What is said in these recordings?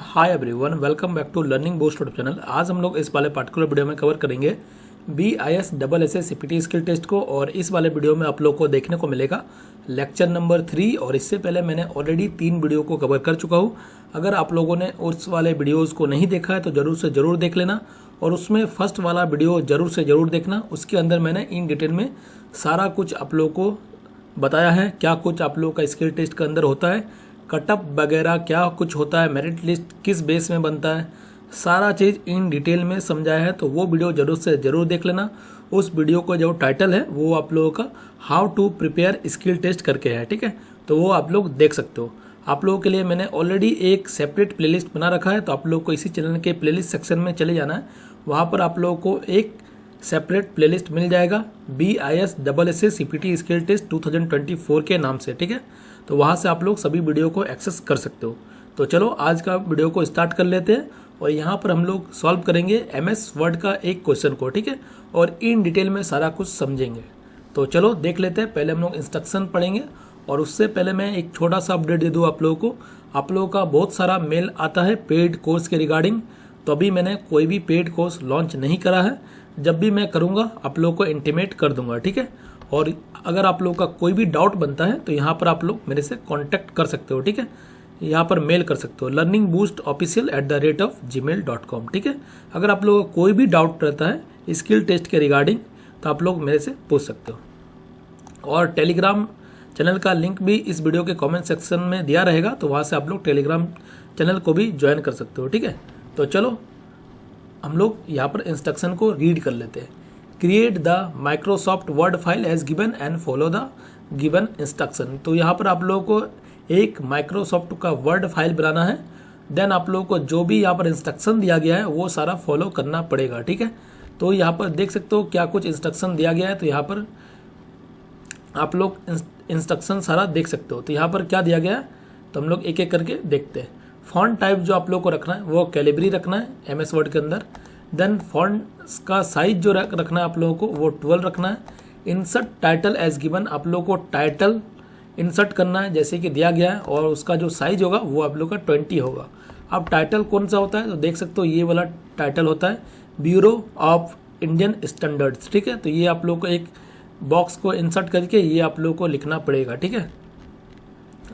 Hi everyone, welcome back to learning boost YouTube channel. आज हम लोग इस वाले पार्टिकुलर वीडियो में कवर करेंगे BIS CPT स्किल टेस्ट को। और इस वाले वीडियो में आप लोग को देखने को मिलेगा लेक्चर नंबर 3। और इससे पहले मैंने ऑलरेडी 3 वीडियो को कवर कर चुका हूँ। अगर आप लोगों ने उस वाले वीडियोज़ को नहीं देखा है तो ज़रूर से ज़रूर देख लेना। और उसमें फर्स्ट वाला वीडियो ज़रूर से ज़रूर देखना। उसके अंदर मैंने इन डिटेल में सारा कुछ आप लोग को बताया है, क्या कुछ आप लोग का स्किल टेस्ट के अंदर होता है, कटअप वगैरह क्या कुछ होता है, मेरिट लिस्ट किस बेस में बनता है, सारा चीज़ इन डिटेल में समझाया है। तो वो वीडियो ज़रूर से ज़रूर देख लेना। उस वीडियो का जो टाइटल है वो आप लोगों का how to prepare skill test करके है, ठीक है। तो वो आप लोग देख सकते हो। आप लोगों के लिए मैंने ऑलरेडी एक सेपरेट प्लेलिस्ट बना रखा है, तो आप लोग को इसी चैनल के प्लेलिस्ट सेक्शन में चले जाना है। वहाँ पर आप लोगों को एक सेपरेट प्लेलिस्ट मिल जाएगा BIS CPT स्किल टेस्ट 2024 के नाम से, ठीक है। तो वहाँ से आप लोग सभी वीडियो को एक्सेस कर सकते हो। तो चलो आज का वीडियो को स्टार्ट कर लेते हैं। और यहाँ पर हम लोग सॉल्व करेंगे MS वर्ड का एक क्वेश्चन को, ठीक है। और इन डिटेल में सारा कुछ समझेंगे। तो चलो देख लेते हैं। पहले हम लोग इंस्ट्रक्शन पढ़ेंगे। और उससे पहले मैं एक छोटा सा अपडेट दे दूँ आप लोगों को। आप लोगों का बहुत सारा मेल आता है पेड कोर्स के रिगार्डिंग। तो अभी मैंने कोई भी पेड कोर्स लॉन्च नहीं करा है। जब भी मैं करूँगा आप लोगों को इंटीमेट कर दूंगा, ठीक है। और अगर आप लोगों का कोई भी डाउट बनता है तो यहाँ पर आप लोग मेरे से कांटेक्ट कर सकते हो, ठीक है। यहाँ पर मेल कर सकते हो learningboostofficial@gmail.com, ठीक है। अगर आप लोगों को कोई भी डाउट रहता है स्किल टेस्ट के रिगार्डिंग तो आप लोग मेरे से पूछ सकते हो। और टेलीग्राम चैनल का लिंक भी इस वीडियो के कमेंट सेक्शन में दिया रहेगा, तो वहाँ से आप लोग टेलीग्राम चैनल को भी ज्वाइन कर सकते हो, ठीक है। तो चलो हम लोग यहाँ पर इंस्ट्रक्शन को रीड कर लेते हैं। Create the Microsoft Word file as given and follow the given instruction. तो यहाँ पर आप लोगों को एक माइक्रोसॉफ्ट का वर्ड फाइल बनाना है। देन आप लोगों को जो भी यहाँ पर इंस्ट्रक्शन दिया गया है वो सारा फॉलो करना पड़ेगा, ठीक है। तो यहाँ पर देख सकते हो क्या कुछ इंस्ट्रक्शन दिया गया है। तो यहाँ पर आप लोग इंस्ट्रक्शन सारा देख सकते हो। तो यहाँ पर क्या दिया गया है तो हम लोग एक एक करके देखते हैं। फॉन्ट टाइप जो आप लोग को रखना है वो कैलिब्री रखना है MS वर्ड के अंदर। देन फॉन्ट का साइज जो रखना है आप लोगों को वो 12 रखना है। इंसर्ट टाइटल एज गिवन, आप लोगों को टाइटल इंसर्ट करना है जैसे कि दिया गया है। और उसका जो साइज होगा वो आप लोग का 20 होगा। अब टाइटल कौन सा होता है तो देख सकते हो ये वाला टाइटल होता है ब्यूरो ऑफ इंडियन स्टैंडर्ड्स, ठीक है। तो ये आप लोग को एक बॉक्स को इंसर्ट करके ये आप लोग को लिखना पड़ेगा, ठीक है।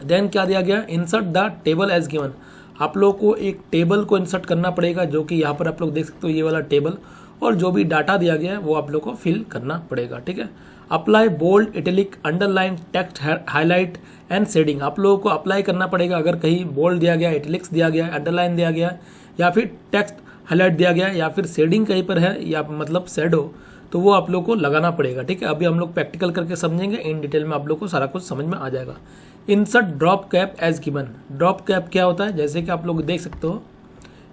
देन क्या दिया गया, insert the table as given, आप लोग को एक टेबल को इंसर्ट करना पड़ेगा जो कि यहाँ पर आप लोग देख सकते हो ये वाला टेबल। और जो भी डाटा दिया गया है वो आप लोग को फिल करना पड़ेगा, ठीक है। Apply bold italic underline text highlight and shading, आप लोगों को अप्लाई करना पड़ेगा। अगर कहीं बोल्ड दिया गया, इटैलिक्स दिया गया, अंडरलाइन दिया गया या फिर टेक्स्ट हाईलाइट दिया गया या फिर शेडिंग कहीं पर है या मतलब शेडो, तो वो आप लोग को लगाना पड़ेगा, ठीक है। अभी हम लोग प्रैक्टिकल करके समझेंगे। इन डिटेल में आप लोग को सारा कुछ समझ में आ जाएगा। Insert drop cap as given, drop cap क्या होता है जैसे कि आप लोग देख सकते हो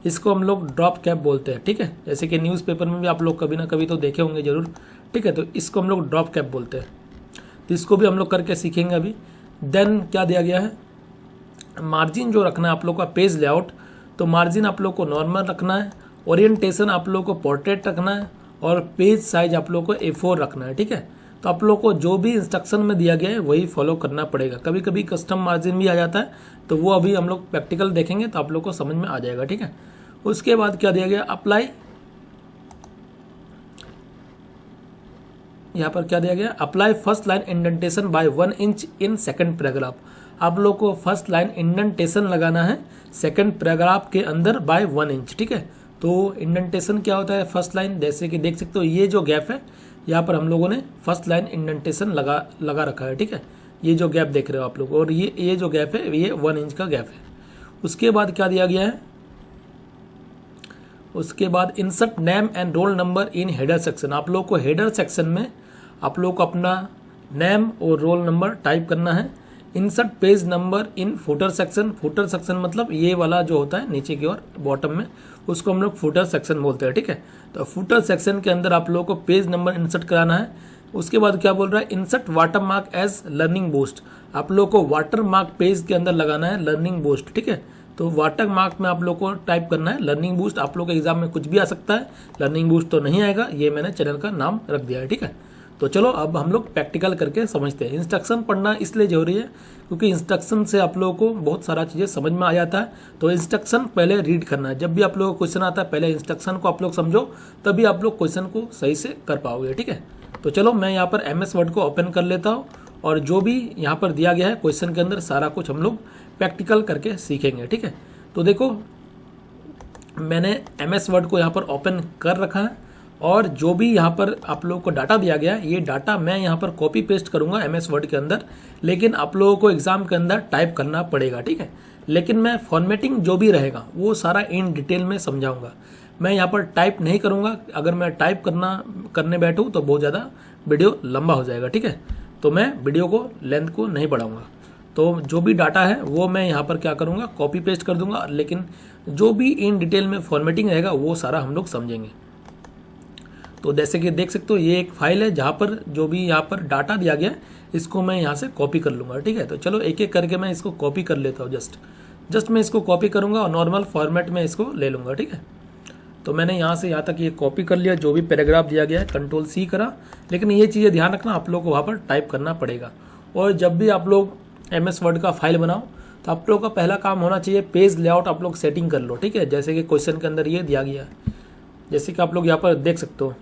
इसको हम लोग ड्रॉप कैप बोलते हैं, ठीक है। जैसे कि न्यूज़पेपर में भी आप लोग कभी ना कभी तो देखे होंगे जरूर, ठीक है। तो इसको हम लोग ड्रॉप कैप बोलते हैं। तो इसको भी हम लोग करके सीखेंगे अभी। देन क्या दिया गया है, मार्जिन जो रखना है आप लोग का पेज लेआउट, तो मार्जिन आप लोग को नॉर्मल रखना है। ओरिएंटेशन आप लोग को पोर्ट्रेट रखना है। और पेज साइज आप लोग को A4 रखना है, ठीक है। तो आप लोग को जो भी इंस्ट्रक्शन में दिया गया है वही फॉलो करना पड़ेगा। कभी कभी कस्टम मार्जिन भी आ जाता है, तो वो अभी हम लोग प्रैक्टिकल देखेंगे तो आप लोग को समझ में आ जाएगा, ठीक है। उसके बाद क्या दिया गया, अप्लाई, यहाँ पर क्या दिया गया, apply first line indentation by 1 inch in second paragraph, आप लोग को फर्स्ट लाइन इंडेंटेशन लगाना है सेकंड पैराग्राफ के अंदर बाय 1 इंच, ठीक है। तो इंडेंटेशन क्या होता है फर्स्ट लाइन, जैसे कि देख सकते हो ये जो गैप है यहाँ पर हम लोगों ने फर्स्ट लाइन इंडेंटेशन लगा रखा है, ठीक है। ये जो गैप देख रहे हो आप लोग, और ये जो गैप है ये 1 इंच का गैप है। उसके बाद क्या दिया गया है, उसके बाद insert name and roll number in header section, आप लोग को हेडर सेक्शन में आप लोग को अपना नेम और रोल नंबर टाइप करना है। Insert page number in footer section, footer section मतलब ये वाला जो होता है नीचे की ओर बॉटम में, उसको हम लोग फुटर सेक्शन बोलते हैं, ठीक है। तो फुटर सेक्शन के अंदर आप लोगों को पेज नंबर इंसर्ट कराना है। उसके बाद क्या बोल रहा है, insert watermark as learning boost, आप लोग को वाटर मार्क पेज के अंदर लगाना है लर्निंग बूस्ट, ठीक है। तो वाटर मार्क में आप लोग को टाइप करना है लर्निंग बूस्ट। आप लोग के एग्जाम में कुछ भी आ सकता है, लर्निंग बूस्ट तो नहीं आएगा, ये मैंने चैनल का नाम रख दिया है, ठीक है। तो चलो अब हम लोग प्रैक्टिकल करके समझते हैं। इंस्ट्रक्शन पढ़ना इसलिए जरूरी है क्योंकि इंस्ट्रक्शन से आप लोगों को बहुत सारा चीज़ें समझ में आ जाता है। तो इंस्ट्रक्शन पहले रीड करना है। जब भी आप लोगों को क्वेश्चन आता है पहले इंस्ट्रक्शन को आप लोग समझो, तभी आप लोग क्वेश्चन को सही से कर पाओगे। ठीक है, तो चलो मैं यहाँ पर MS वर्ड को ओपन कर लेता हूँ और जो भी यहाँ पर दिया गया है क्वेश्चन के अंदर सारा कुछ हम लोग प्रैक्टिकल करके सीखेंगे। ठीक है, तो देखो मैंने MS वर्ड को यहाँ पर ओपन कर रखा है और जो भी यहाँ पर आप लोगों को डाटा दिया गया है ये डाटा मैं यहाँ पर कॉपी पेस्ट करूँगा MS वर्ड के अंदर, लेकिन आप लोगों को एग्जाम के अंदर टाइप करना पड़ेगा। ठीक है, लेकिन मैं फॉर्मेटिंग जो भी रहेगा वो सारा इन डिटेल में समझाऊंगा। मैं यहाँ पर टाइप नहीं करूँगा, अगर मैं टाइप करने बैठूँ तो बहुत ज़्यादा वीडियो लंबा हो जाएगा। ठीक है, तो मैं वीडियो को लेंथ को नहीं बढ़ाऊँगा। तो जो भी डाटा है वो मैं यहाँ पर क्या करूँगा कॉपी पेस्ट कर दूंगा, लेकिन जो भी इन डिटेल में फॉर्मेटिंग रहेगा वो सारा हम लोग समझेंगे। तो जैसे कि देख सकते हो ये एक फाइल है जहाँ पर जो भी यहाँ पर डाटा दिया गया इसको मैं यहाँ से कॉपी कर लूँगा। ठीक है, तो चलो एक एक करके मैं इसको कॉपी कर लेता हूँ। जस्ट मैं इसको कॉपी करूँगा और नॉर्मल फॉर्मेट में इसको ले लूँगा। ठीक है, तो मैंने यहाँ से यहाँ तक ये कॉपी कर लिया, जो भी पैराग्राफ दिया गया है Ctrl+C करा, लेकिन ये चीज़ें ध्यान रखना आप लोग को वहाँ पर टाइप करना पड़ेगा। और जब भी आप लोग MS वर्ड का फाइल बनाओ तो आप लोग का पहला काम होना चाहिए पेज लेआउट आप लोग सेटिंग कर लो। ठीक है, जैसे कि क्वेश्चन के अंदर ये दिया गया है, जैसे कि आप लोग यहाँ पर देख सकते हो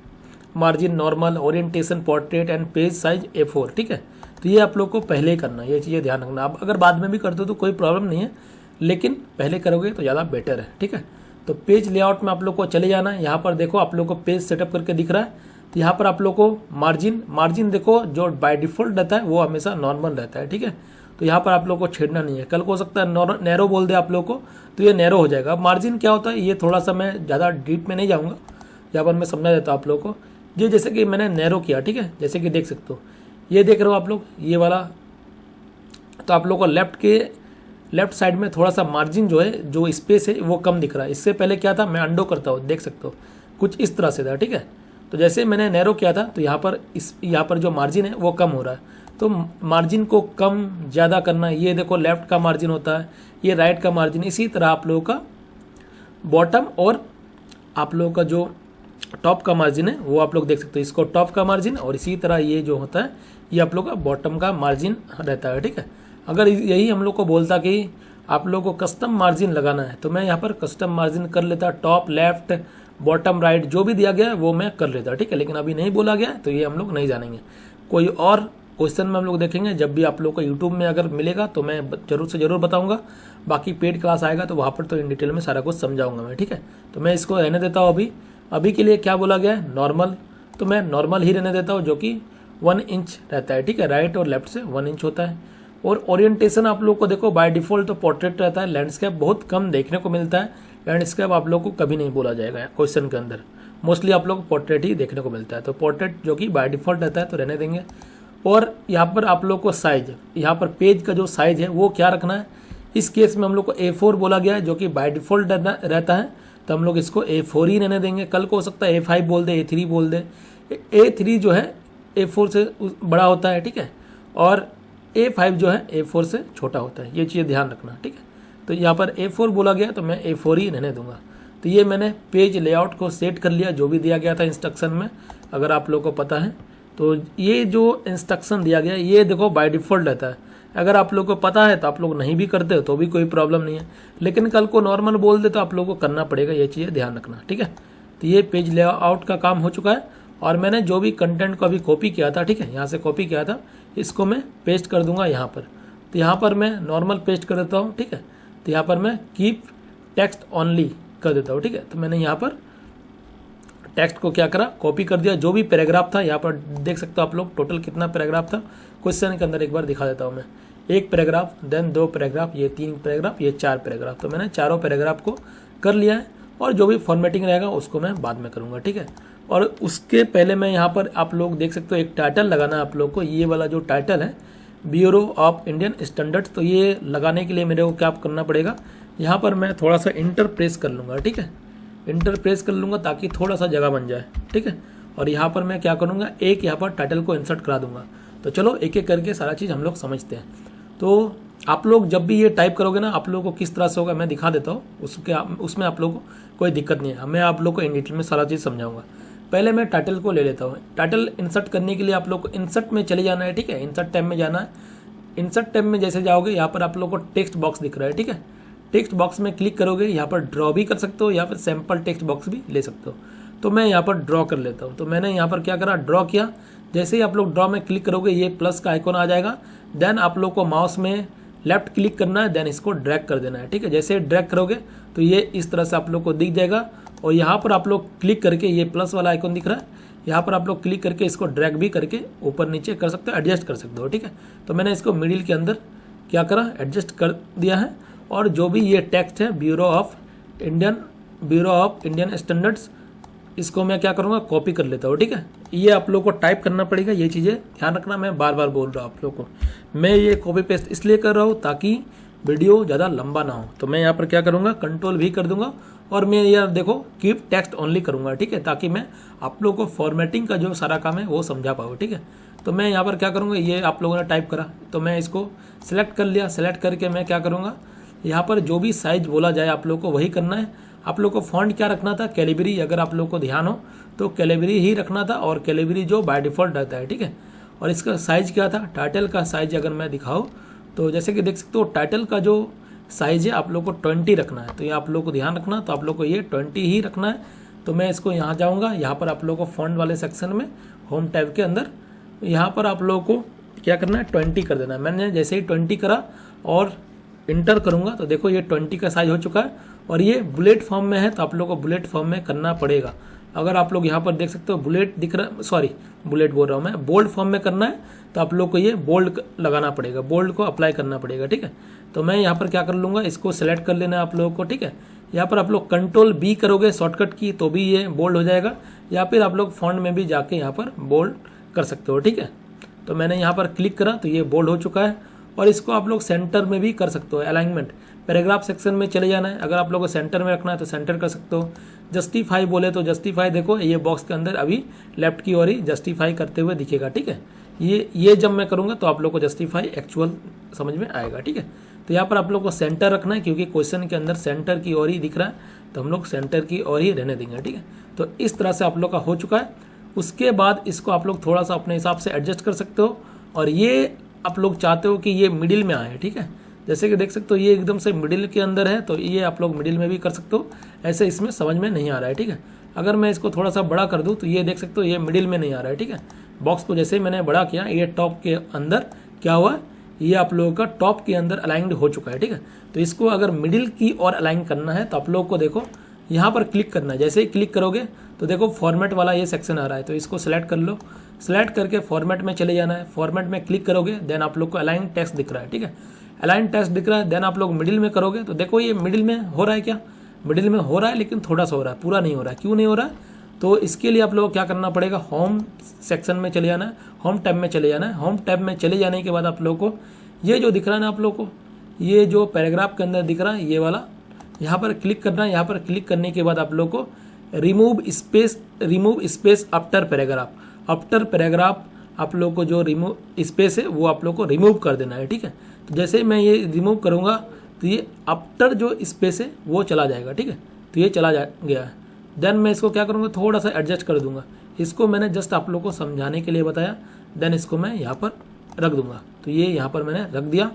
margin normal, orientation, portrait and page size A4। ठीक है, तो ये आप लोग को पहले ही करना है, ये चीज़ें ध्यान रखना। आप अगर बाद में भी करते हो तो कोई प्रॉब्लम नहीं है, लेकिन पहले करोगे तो ज़्यादा बेटर है। ठीक है, तो पेज लेआउट में आप लोग को चले जाना है। यहाँ पर देखो आप लोग को पेज सेटअप करके दिख रहा है, तो यहाँ पर आप लोग को मार्जिन देखो जो बाय डिफॉल्ट रहता है वो हमेशा नॉर्मल रहता है। ठीक है, तो यहाँ पर आप लोग को छेड़ना नहीं है। कल को हो सकता है नैरो बोल दे आप लोग को तो ये नैरो हो जाएगा। मार्जिन क्या होता है ये थोड़ा सा मैं ज़्यादा डीप में नहीं जाऊँगा, यहाँ पर मैं समझा देता हूँ आप लोग को। ये जैसे कि मैंने नैरो किया, ठीक है, जैसे कि देख सकते हो ये देख रहे हो आप लोग ये वाला, तो आप लोग को लेफ्ट साइड में थोड़ा सा मार्जिन जो है जो स्पेस है वो कम दिख रहा है। इससे पहले क्या था मैं अंडो करता हूँ, देख सकते हो कुछ इस तरह से था। ठीक है, तो जैसे मैंने नैरो किया था तो यहाँ पर जो मार्जिन है वो कम हो रहा है। तो मार्जिन को कम ज़्यादा करना, ये देखो लेफ्ट का मार्जिन होता है, ये राइट का मार्जिन। इसी तरह आप लोगों का बॉटम और आप लोगों का जो टॉप का मार्जिन है वो आप लोग देख सकते हो, इसको टॉप का मार्जिन, और इसी तरह ये जो होता है ये आप लोग का बॉटम का मार्जिन रहता है। ठीक है, अगर यही हम लोग को बोलता कि आप लोग को कस्टम मार्जिन लगाना है तो मैं यहाँ पर कस्टम मार्जिन कर लेता, टॉप लेफ्ट बॉटम राइट जो भी दिया गया है वो मैं कर लेता। ठीक है, लेकिन अभी नहीं बोला गया तो ये हम लोग नहीं जानेंगे। कोई और क्वेश्चन में हम लोग देखेंगे, जब भी आप लोग को यूट्यूब में अगर मिलेगा तो मैं जरूर से जरूर बताऊंगा। बाकी पेड क्लास आएगा तो वहाँ पर तो इन डिटेल में सारा कुछ समझाऊंगा मैं। ठीक है, तो मैं इसको रहने देता हूँ। अभी के लिए क्या बोला गया है नॉर्मल, तो मैं नॉर्मल ही रहने देता हूँ जो कि 1 इंच रहता है। ठीक है, राइट और लेफ्ट से 1 इंच होता है। और ओरिएंटेशन आप लोग को देखो बाय डिफॉल्ट तो पोर्ट्रेट रहता है, लैंडस्केप बहुत कम देखने को मिलता है। लैंडस्केप आप लोग को कभी नहीं बोला जाएगा क्वेश्चन के अंदर, मोस्टली आप लोग पोर्ट्रेट ही देखने को मिलता है। तो पोर्ट्रेट जो कि बाय डिफॉल्ट रहता है तो रहने देंगे। और यहाँ पर आप लोग को साइज, यहाँ पर पेज का जो साइज है वो क्या रखना है, इस केस में हम लोग को A4 बोला गया है जो कि बाय डिफॉल्ट रहता है, तो हम लोग इसको A4 ही रहने देंगे। कल को हो सकता है A5 बोल दे, A3 बोल दे। A3 जो है A4 से बड़ा होता है। ठीक है, और A5 जो है A4 से छोटा होता है, ये चीज़ ध्यान रखना। ठीक है, तो यहाँ पर A4 बोला गया तो मैं A4 ही रहने दूंगा। तो ये मैंने पेज लेआउट को सेट कर लिया जो भी दिया गया था इंस्ट्रक्शन में, अगर आप लोग को पता है तो ये जो इंस्ट्रक्शन दिया गया ये देखो बाय डिफॉल्ट रहता है। अगर आप लोग को पता है तो आप लोग नहीं भी करते हो तो भी कोई प्रॉब्लम नहीं है, लेकिन कल को नॉर्मल बोल दे तो आप लोग को करना पड़ेगा, ये चीज़ें ध्यान रखना। ठीक है, तो ये पेज लेआउट का काम हो चुका है और मैंने जो भी कंटेंट को अभी कॉपी किया था, ठीक है, यहाँ से कॉपी किया था, इसको मैं पेस्ट कर दूंगा यहाँ पर। तो यहाँ पर मैं नॉर्मल पेस्ट कर देता हूँ। ठीक है, तो यहाँ पर मैं कीप टेक्स्ट ओनली कर देता हूँ। ठीक है, तो मैंने यहाँ पर टेक्स्ट को क्या करा कॉपी कर दिया। जो भी पैराग्राफ था यहाँ पर देख सकते हो आप लोग, टोटल कितना पैराग्राफ था क्वेश्चन के अंदर, एक बार दिखा देता हूँ मैं। 1 पैराग्राफ, देन 2 पैराग्राफ, ये 3 पैराग्राफ, ये 4 पैराग्राफ। तो मैंने चारों पैराग्राफ को कर लिया है और जो भी फॉर्मेटिंग रहेगा उसको मैं बाद में करूँगा। ठीक है, और उसके पहले मैं यहाँ पर आप लोग देख सकते हो एक टाइटल लगाना है आप लोग को। ये वाला जो टाइटल है ब्यूरो ऑफ इंडियन स्टैंडर्ड्स, तो ये लगाने के लिए मेरे को क्या करना पड़ेगा, यहाँ पर मैं थोड़ा सा इंटर प्रेस कर लूँगा। ठीक है, इंटर प्रेस कर लूँगा ताकि थोड़ा सा जगह बन जाए। ठीक है, और यहाँ पर मैं क्या करूँगा, एक यहाँ पर टाइटल को इंसर्ट करा दूंगा। तो चलो एक एक करके सारा चीज़ हम लोग समझते हैं। तो आप लोग जब भी ये टाइप करोगे ना, आप लोगों को किस तरह से होगा मैं दिखा देता हूँ, उसमें आप लोगों को कोई दिक्कत नहीं है। मैं आप लोग को इन डिटेल में सारा चीज़ समझाऊंगा। पहले मैं टाइटल को ले लेता हूँ। टाइटल इंसर्ट करने के लिए आप लोग को इंसर्ट में चले जाना है, ठीक है, इंसर्ट टैब में जाना है। इंसर्ट टैब में जैसे जाओगे यहाँ पर आप लोग को टेक्स्ट बॉक्स दिख रहा है, ठीक है। टेक्स्ट बॉक्स में क्लिक करोगे, यहाँ पर ड्रॉ भी कर सकते हो या फिर सैम्पल टेक्स्ट बॉक्स भी ले सकते हो। तो मैं यहाँ पर ड्रॉ कर लेता हूँ। तो मैंने यहाँ पर क्या करा, ड्रॉ किया। जैसे ही आप लोग ड्रॉ में क्लिक करोगे ये प्लस का आइकॉन आ जाएगा। देन आप लोग को माउस में लेफ्ट क्लिक करना है, देन इसको ड्रैग कर देना है, ठीक है। जैसे ड्रैग करोगे तो ये इस तरह से आप लोग को दिख जाएगा। और यहाँ पर आप लोग क्लिक करके, ये प्लस वाला आइकॉन दिख रहा है, यहाँ पर आप लोग क्लिक करके इसको ड्रैग भी करके ऊपर नीचे कर सकते हो, एडजस्ट कर सकते हो, ठीक है। तो मैंने इसको मिडिल के अंदर क्या करा, एडजस्ट कर दिया है। और जो भी ये टेक्स्ट है ब्यूरो ऑफ इंडियन स्टैंडर्ड्स, इसको मैं क्या करूँगा, कॉपी कर लेता हूँ, ठीक है। ये आप लोग को टाइप करना पड़ेगा, ये चीज़ें ध्यान रखना, मैं बार बार बोल रहा हूँ आप लोग को। मैं ये कॉपी पेस्ट इसलिए कर रहा हूँ ताकि वीडियो ज़्यादा लंबा ना हो। तो मैं यहाँ पर क्या करूँगा, कंट्रोल भी कर दूंगा और मैं यार देखो कीप टेक्स्ट ओनली करूँगा, ठीक है, ताकि मैं आप लोग को फॉर्मेटिंग का जो सारा काम है वो समझा पाऊँ, ठीक है। तो मैं यहाँ पर क्या करूँगा, ये आप लोगों ने टाइप करा तो मैं इसको सिलेक्ट कर लिया। सिलेक्ट करके मैं क्या करूँगा, यहाँ पर जो भी साइज बोला जाए आप लोग को वही करना है। आप लोग को फॉन्ट क्या रखना था, कैलिबरी, अगर आप लोग को ध्यान हो तो कैलिबरी ही रखना था, और कैलिबरी जो बाय डिफ़ॉल्ट रहता है, ठीक है। और इसका साइज़ क्या था, टाइटल का साइज अगर मैं दिखाऊँ तो जैसे कि देख सकते हो टाइटल का जो साइज है आप लोग को 20 रखना है। तो ये आप लोग को ध्यान रखना, तो आप लोग को ये 20 ही रखना है। तो मैं इसको यहाँ जाऊँगा, यहाँ पर आप लोग को फॉन्ट वाले सेक्शन में होम टैब के अंदर यहाँ पर आप लोगों को क्या करना है, 20 कर देना है। मैंने जैसे ही 20 करा और इंटर करूँगा तो देखो ये 20 का साइज हो चुका है। और ये बुलेट फॉर्म में है तो आप लोग को बुलेट फॉर्म में करना पड़ेगा। अगर आप लोग यहाँ पर देख सकते हो बुलेट दिख रहा है, सॉरी बुलेट बोल रहा हूँ मैं, बोल्ड फॉर्म में करना है तो आप लोग को ये बोल्ड लगाना पड़ेगा, बोल्ड को अप्लाई करना पड़ेगा, ठीक है। तो मैं यहाँ पर क्या कर लूँगा, इसको सेलेक्ट कर लेना है आप लोगों को, ठीक है। यहाँ पर आप लोग कंट्रोल बी करोगे शॉर्टकट की तो भी ये बोल्ड हो जाएगा, या फिर आप लोग फॉन्ट में भी जाके यहाँ पर बोल्ड कर सकते हो, ठीक है। तो मैंने यहाँ पर क्लिक करा तो ये बोल्ड हो चुका है। और इसको आप लोग सेंटर में भी कर सकते हो, अलाइनमेंट पैराग्राफ सेक्शन में चले जाना है। अगर आप लोगों को सेंटर में रखना है तो सेंटर कर सकते हो। जस्टिफाई बोले तो जस्टिफाई, देखो ये बॉक्स के अंदर अभी लेफ्ट की ओर ही जस्टिफाई करते हुए दिखेगा, ठीक है। ये जब मैं करूँगा तो आप लोग को जस्टिफाई एक्चुअल समझ में आएगा, ठीक है। तो यहाँ पर आप लोग को सेंटर रखना है क्योंकि क्वेश्चन के अंदर सेंटर की ओर ही दिख रहा है, तो हम लोग सेंटर की ओर ही रहने देंगे, ठीक है। तो इस तरह से आप लोग का हो चुका है। उसके बाद इसको आप लोग थोड़ा सा अपने हिसाब से एडजस्ट कर सकते हो। और ये आप लोग चाहते हो कि ये मिडिल में आए, ठीक है। जैसे कि देख सकते हो ये एकदम से मिडिल के अंदर है, तो ये आप लोग मिडिल में भी कर सकते हो। ऐसे इसमें समझ में नहीं आ रहा है, ठीक है। अगर मैं इसको थोड़ा सा बड़ा कर दूं तो ये देख सकते हो ये मिडिल में नहीं आ रहा है, ठीक है। बॉक्स को जैसे मैंने बड़ा किया, ये टॉप के अंदर क्या हुआ, ये आप लोगों का टॉप के अंदर अलाइंड हो चुका है, ठीक है। तो इसको अगर मिडिल की ओर अलाइन करना है तो आप लोग को देखो यहाँ पर क्लिक करना है। जैसे ही क्लिक करोगे तो देखो फॉर्मेट वाला ये सेक्शन आ रहा है, तो इसको सिलेक्ट कर लो। सिलेक्ट करके फॉर्मेट में चले जाना है। फॉर्मेट में क्लिक करोगे देन आप लोग को अलाइन टेक्स्ट दिख रहा है, ठीक है। अलाइन टेक्स्ट दिख रहा है, देन आप लोग मिडिल में करोगे तो देखो ये मिडिल में हो रहा है, क्या मिडिल में हो रहा है, लेकिन थोड़ा सा हो रहा है, पूरा नहीं हो रहा है। क्यों नहीं हो रहा है, तो इसके लिए आप लोग को क्या करना पड़ेगा, होम सेक्शन में चले जाना है, होम टैब में चले जाना है। होम टैब में चले जाने के बाद आप लोग को ये जो दिख रहा है ना, आप लोग को ये जो पैराग्राफ के अंदर दिख रहा है ये वाला, यहाँ पर क्लिक करना है। यहाँ पर क्लिक करने के बाद आप लोग को रिमूव स्पेस आफ्टर पैराग्राफ आप लोग को जो रिमूव स्पेस है वो आप लोग को रिमूव कर देना है, ठीक है। तो जैसे ही मैं ये रिमूव करूँगा तो ये आफ्टर जो स्पेस है वो चला जाएगा, ठीक है। तो ये चला गया है। देन मैं इसको क्या करूँगा, थोड़ा सा एडजस्ट कर दूंगा। इसको मैंने जस्ट आप लोग को समझाने के लिए बताया। देन इसको मैं यहाँ पर रख दूंगा, तो ये यहाँ पर मैंने रख दिया।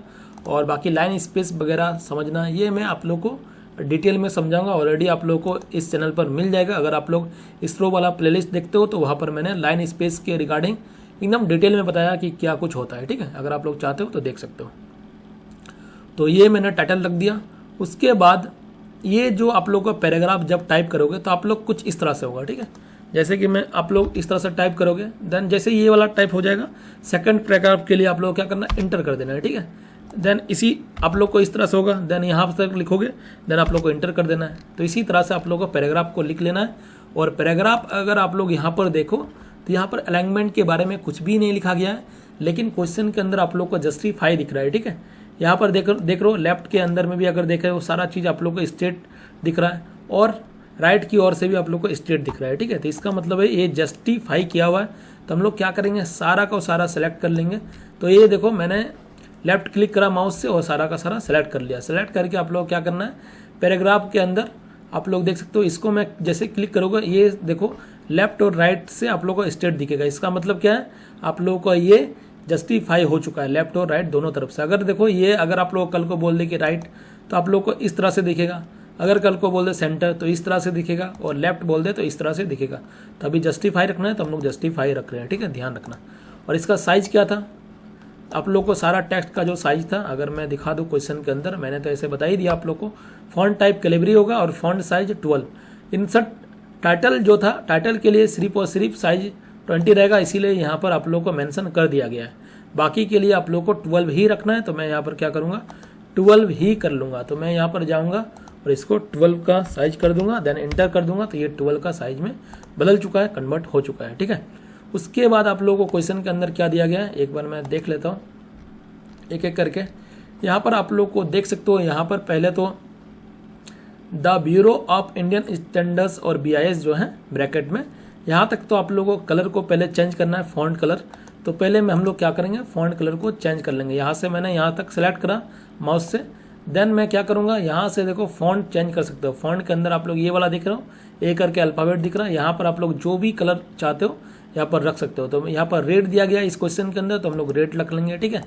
और बाकी लाइन स्पेस वगैरह समझना ये मैं आप लोग को डिटेल में समझाऊंगा। ऑलरेडी आप लोग को इस चैनल पर मिल जाएगा। अगर आप लोग इसरो वाला प्लेलिस्ट देखते हो तो वहाँ पर मैंने लाइन स्पेस के रिगार्डिंग एकदम डिटेल में बताया कि क्या कुछ होता है, ठीक है। अगर आप लोग चाहते हो तो देख सकते हो। तो ये मैंने टाइटल रख दिया। उसके बाद ये जो आप लोग का पैराग्राफ जब टाइप करोगे तो आप लोग कुछ इस तरह से होगा, ठीक है। जैसे कि मैं आप लोग इस तरह से टाइप करोगे, देन जैसे ये वाला टाइप हो जाएगा, सेकंड पैराग्राफ के लिए आप लोग क्या करना है, इंटर कर देना है, ठीक है। देन इसी आप लोग को इस तरह से होगा, देन यहाँ तक लिखोगे, देन आप लोग को इंटर कर देना है। तो इसी तरह से आप लोग को पैराग्राफ को लिख लेना है। और पैराग्राफ अगर आप लोग यहाँ पर देखो तो यहाँ पर अलाइनमेंट के बारे में कुछ भी नहीं लिखा गया है, लेकिन क्वेश्चन के अंदर आप लोग को जस्टिफाई दिख रहा है, ठीक है। यहाँ पर देख रहे हो लेफ्ट के अंदर में भी अगर देख रहे हो सारा चीज़ आप लोग को स्टेट दिख रहा है, और राइट की ओर से भी आप लोग को स्टेट दिख रहा है, ठीक है। तो इसका मतलब है ये जस्टिफाई किया हुआ है। तो हम लोग क्या करेंगे, सारा का सारा सेलेक्ट कर लेंगे। तो ये देखो मैंने लेफ्ट क्लिक करा माउस से और सारा का सारा सेलेक्ट कर लिया। सेलेक्ट करके आप लोग क्या करना है, पैराग्राफ के अंदर आप लोग देख सकते हो, इसको मैं जैसे क्लिक करूँगा ये देखो लेफ्ट और राइट से आप लोगों को स्ट्रेट दिखेगा। इसका मतलब क्या है, आप लोगों को ये जस्टिफाई हो चुका है लेफ्ट और राइट दोनों तरफ से। अगर देखो ये अगर आप लोग कल को बोल दे कि राइट, तो आप लोग को इस तरह से दिखेगा। अगर कल को बोल दे सेंटर तो इस तरह से दिखेगा, और लेफ्ट बोल दे तो इस तरह से दिखेगा। तो अभी जस्टिफाई रखना है तो हम लोग जस्टिफाई रख रहे हैं, ठीक है, ध्यान रखना। और इसका साइज क्या था, आप लोग को सारा टेक्स्ट का जो साइज था अगर मैं दिखा दूं क्वेश्चन के अंदर, मैंने तो ऐसे बता ही दिया आप लोग को। फॉन्ट टाइप कैलिबरी होगा और फॉन्ट साइज 12। इंसर्ट टाइटल जो था, टाइटल के लिए सिर्फ और सिर्फ साइज 20 रहेगा, इसीलिए यहाँ पर आप लोग को मेंशन कर दिया गया है। बाकी के लिए आप लोग को 12 ही रखना है, तो मैं यहाँ पर क्या करूँगा 12 ही कर लूँगा। तो मैं यहाँ पर जाऊँगा और इसको 12 का साइज कर दूंगा, देन इंटर कर दूंगा, तो ये 12 का साइज में बदल चुका है, कन्वर्ट हो चुका है, ठीक है। उसके बाद आप लोगों को क्वेश्चन के अंदर क्या दिया गया है, एक बार मैं देख लेता हूँ एक एक करके। यहाँ पर आप लोग को देख सकते हो, यहाँ पर पहले तो the bureau of Indian standards और BIS जो है ब्रैकेट में, यहाँ तक तो आप लोगों को कलर को पहले चेंज करना है, फॉन्ट कलर। तो पहले में हम लोग क्या करेंगे, फॉन्ट कलर को चेंज कर लेंगे। यहाँ से मैंने यहाँ तक सेलेक्ट करा माउस से, देन मैं क्या करूँगा, यहाँ से देखो फॉन्ट चेंज कर सकते हो। फॉन्ट के अंदर आप लोग ये वाला दिख रहा हो, ए करके अल्फ़ाबेट दिख रहा है, यहाँ पर आप लोग जो भी कलर चाहते हो यहाँ पर रख सकते हो। तो यहाँ पर रेट दिया गया इस क्वेश्चन के अंदर, तो हम लोग रेट रख लेंगे, ठीक है।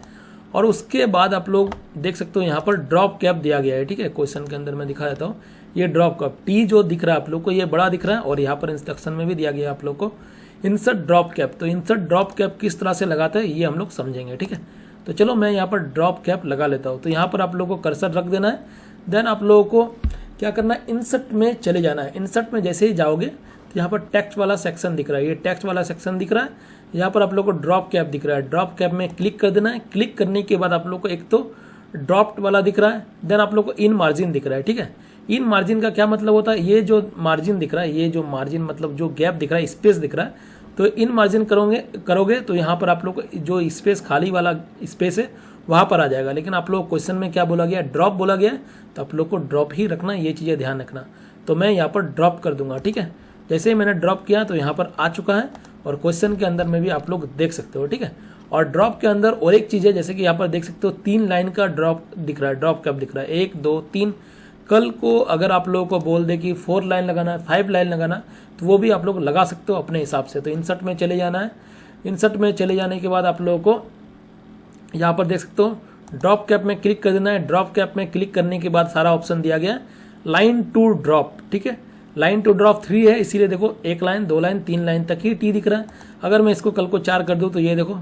और उसके बाद आप लोग देख सकते हो यहाँ पर ड्रॉप कैप दिया गया है, ठीक है। क्वेश्चन के अंदर मैं दिखा देता हूँ, ये ड्रॉप कैप टी जो दिख रहा है आप लोग को, ये बड़ा दिख रहा है, और यहाँ पर इंस्ट्रक्शन में भी दिया गया है आप लोग को इंसर्ट ड्रॉप कैप। तो इंसर्ट ड्रॉप कैप किस तरह से लगाते हैं ये हम लोग समझेंगे, ठीक है। तो चलो मैं यहाँ पर ड्रॉप कैप लगा लेता हूँ। तो यहाँ पर आप लोगों को कर्सर रख देना है, देन आप लोगों को क्या करना है, इंसर्ट में चले जाना है। इंसर्ट में जैसे ही जाओगे तो यहाँ पर टेक्स्ट वाला सेक्शन दिख रहा है, ये टेक्स्ट वाला सेक्शन दिख रहा है। यहाँ पर आप लोग को ड्रॉप कैप दिख रहा है, ड्रॉप कैप में क्लिक कर देना है। क्लिक करने के बाद आप लोग को एक तो ड्रॉप्ड वाला दिख रहा है, देन आप लोग को इन मार्जिन दिख रहा है, ठीक है। इन मार्जिन का क्या मतलब होता है, ये जो मार्जिन दिख रहा है, ये जो मार्जिन मतलब जो गैप दिख रहा है, स्पेस दिख रहा है, तो इन मार्जिन करोगे तो यहाँ पर आप लोग को जो स्पेस खाली वाला स्पेस है वहाँ पर आ जाएगा। लेकिन आप लोग क्वेश्चन में क्या बोला गया, ड्रॉप बोला गया है, तो आप लोग को ड्रॉप ही रखना, ये चीज़ें ध्यान रखना। तो मैं यहाँ पर ड्रॉप कर दूंगा, ठीक है। जैसे ही मैंने ड्रॉप किया तो यहाँ पर आ चुका है, और क्वेश्चन के अंदर में भी आप लोग देख सकते हो, ठीक है। और ड्रॉप के अंदर और एक चीज़ है, जैसे कि यहाँ पर देख सकते हो 3 लाइन का ड्रॉप दिख रहा है, ड्रॉप कैप दिख रहा है, 1 2 3। कल को अगर आप लोगों को बोल दे कि 4 लाइन लगाना है, 5 लाइन लगाना, तो वो भी आप लोग लगा सकते हो अपने हिसाब से। तो इंसर्ट में चले जाना है, इंसर्ट में चले जाने के बाद आप लोगों को यहाँ पर देख सकते हो ड्रॉप कैप में क्लिक कर देना है। ड्रॉप कैप में क्लिक करने के बाद सारा ऑप्शन दिया गया है लाइन टू ड्रॉप, ठीक है। लाइन टू ड्रॉप 3 है, इसीलिए देखो 1 लाइन 2 लाइन 3 लाइन तक ही टी दिख रहा है। अगर मैं इसको कल को 4 कर दूँ तो ये देखो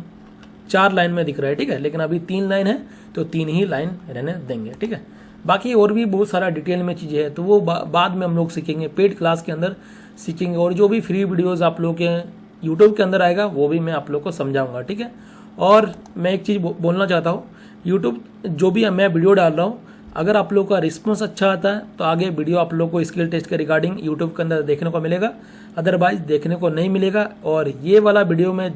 4 लाइन में दिख रहा है, ठीक है। लेकिन अभी 3 लाइन है तो 3 ही लाइन रहने देंगे, ठीक है। बाकी और भी बहुत सारा डिटेल में चीज़ें हैं, तो वो बाद में हम लोग सीखेंगे, पेड क्लास के अंदर सीखेंगे। और जो भी फ्री वीडियोस आप लोग के यूट्यूब के अंदर आएगा वो भी मैं आप लोग को समझाऊंगा, ठीक है। और मैं एक चीज़ बोलना चाहता हूँ, यूट्यूब जो भी मैं वीडियो डाल रहा हूँ, अगर आप लोग का रिस्पॉन्स अच्छा आता है तो आगे वीडियो आप लोग को स्किल टेस्ट के रिगार्डिंग यूट्यूब के अंदर देखने को मिलेगा, अदरवाइज देखने को नहीं मिलेगा। और ये वाला वीडियो में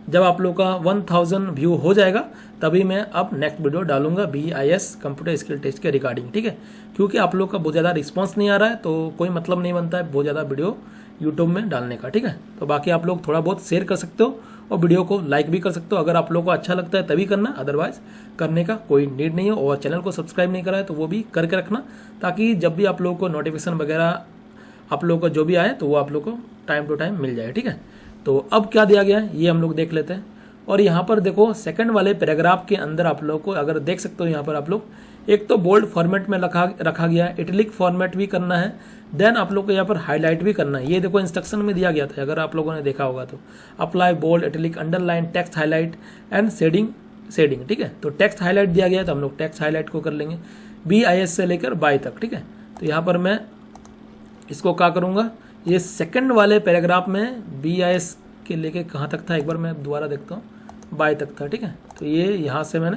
जब आप लोग का 1000 व्यू हो जाएगा तभी मैं अब नेक्स्ट वीडियो डालूंगा BIS कंप्यूटर स्किल टेस्ट के रिगार्डिंग, ठीक है। क्योंकि आप लोग का बहुत ज़्यादा रिस्पांस नहीं आ रहा है तो कोई मतलब नहीं बनता है बहुत ज़्यादा वीडियो यूट्यूब में डालने का, ठीक है। तो बाकी आप लोग थोड़ा बहुत शेयर कर सकते हो और वीडियो को लाइक भी कर सकते हो। अगर आप लोग को अच्छा लगता है तभी करना, अदरवाइज करने का कोई नीड नहीं है। और चैनल को सब्सक्राइब नहीं करा है तो वो भी करके रखना, ताकि जब भी आप लोगों को नोटिफिकेशन वगैरह आप लोगों को जो भी आए तो वो आप लोग को टाइम टू टाइम मिल जाए, ठीक है। तो अब क्या दिया गया है ये हम लोग देख लेते हैं। और यहाँ पर देखो सेकंड वाले पैराग्राफ के अंदर आप लोग को अगर देख सकते हो, यहाँ पर आप लोग एक तो बोल्ड फॉर्मेट में रखा गया है, इटलिक फॉर्मेट भी करना है, देन आप लोग को यहाँ पर हाईलाइट भी करना है। ये देखो इंस्ट्रक्शन में दिया गया था, अगर आप लोगों ने देखा होगा तो apply bold, italic, underline, text highlight and shading, ठीक है। तो टेक्स्ट हाईलाइट दिया गया तो हम लोग टेक्स्ट हाईलाइट को कर लेंगे BIS से लेकर बाय तक, ठीक है। तो यहाँ पर मैं इसको क्या करूँगा, ये सेकंड वाले पैराग्राफ में BIS के लेके कहाँ तक था एक बार मैं दोबारा देखता हूँ, बाय तक था, ठीक है। तो ये यहाँ से मैंने